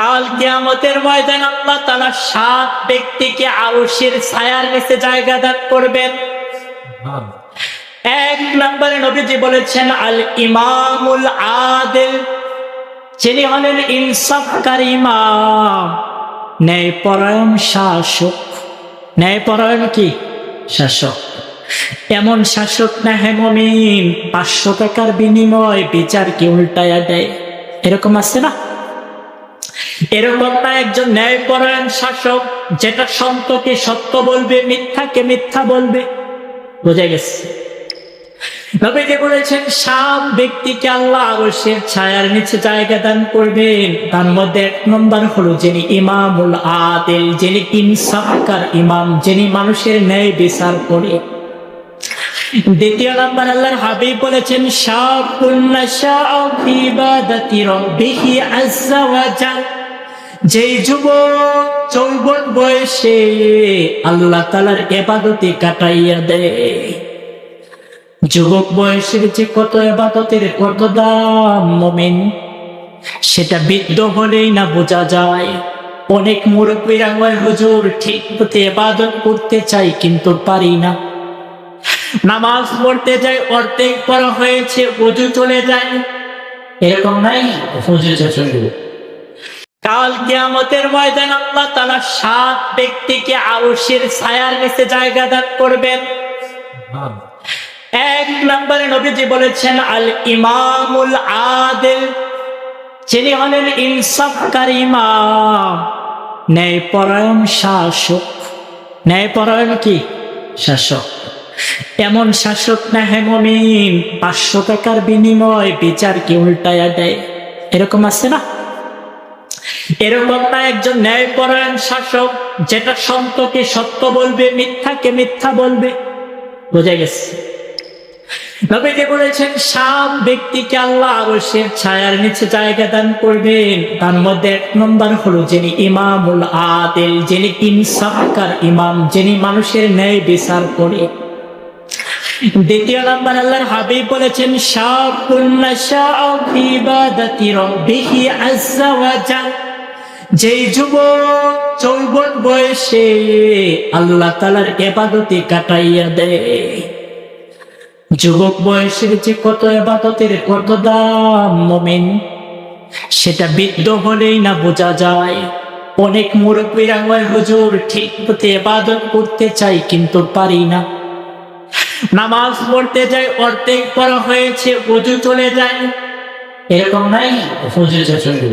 কাল কিয়ামতের ময়দানে আল্লাহ তাআলা 7 ব্যক্তিকে আরশের ছায়ার নিচে জায়গা দান করবেন। এক নম্বরে নবীজি বলেছেন আল ইমামুল আদিল, যিনি হলেন ইনসাফকারী ইমাম, ন্যায়পরায়ণ শাসক। ন্যায়পরায়ণ কি? শাসক। এমন শাসক না হে মুমিন 500 টাকার বিনিময়ে বিচারকে উল্টায়া দেয়। এরকম আছে না? এরকম না একজন ন্যায়পরায়ণ শাসক, যেটা সত্যকে সত্য বলবে, মিথ্যাকে মিথ্যা বলবে। বোঝা গেছে? নবীজি বলেছেন 7 ব্যক্তিকে আল্লাহ আরশের ছায়ার নিচে জায়গা দান করবেন। তার মধ্যে 1 নম্বর হলো যিনি ইমামুল আদিল, যিনি ইনসাফকার ইমাম, যিনি মানুষের ন্যায় বিচার করে। 2 নম্বর আল্লাহর হাবিব বলেছেন শাবুন নাশাআ ফি ইবাদাতি রাব্বিহি আযজা ওয়া জাল, যেই যুবক যৌবন বয়সে আল্লাহ তাআলার ইবাদতে কাটাইয়া দেয়। যুবক বয়সের যে কত ইবাদতের কত দাম মুমিন, সেটা বৃদ্ধ হলেই না বোঝা যায়। অনেক মুরব্বীরা কয় হুজুর ঠিক মতো ইবাদত করতে চাই কিন্তু পারি না। নামাজ পড়তে যাই, অর্ধেক পড়া হয়েছে, ওযু চলে যায়। এরকম নাই? ওযু চলে। কাল কিয়ামতের ময়দানে আল্লাহ তাআলা 7 ব্যক্তিকে আরশের ছায়ার নিচে জায়গা দান করবেন। এক নম্বরে নবীজি বলেছেন আল ইমামুল আদিল, যিনি হলেন ইনসাফকারী ইমাম, ন্যায়পরায়ণ শাসক। ন্যায়পরায়ণ কি? শাসক। এমন শাসক না হে মুমিন 500 টাকার বিনিময়ে বিচারকে উল্টায়া দেয়। এরকম আছে না? এরকম না একজন ন্যায়পরায়ণ শাসক, যেটা সত্যকে সত্য বলবে, মিথ্যাকে মিথ্যা বলবে। বোঝা গেছে? নবীজি বলেছেন 7 ব্যক্তিকে আল্লাহ আরশের ছায়ার নিচে জায়গা দান করবেন। তার মধ্যে 1 নম্বর হলো যিনি ইমামুল আদিল, যিনি ইনসাফকার ইমাম, যিনি মানুষের ন্যায় বিচার করে। 2 নম্বর আল্লাহর হাবিব বলেছেন শাবুন নাশাআ ফি ইবাদাতি রাব্বিহি আযজা ওয়া জাল, যেই যুবক যৌবন বয়সে আল্লাহ তাআলার ইবাদতে কাটাইয়া দেয়। যুবক বয়সের যে কত ইবাদতের কত দাম মুমিন, সেটা বৃদ্ধ হলেই না বোঝা যায়। অনেক মুরব্বীরা কয় হুজুর ঠিক মতো ইবাদত করতে চাই কিন্তু পারি না। নামাজ পড়তে যাই, অর্ধেক পড়া হয়েছে, ওযু চলে যায়। এরকম নাই? ওযু চলে।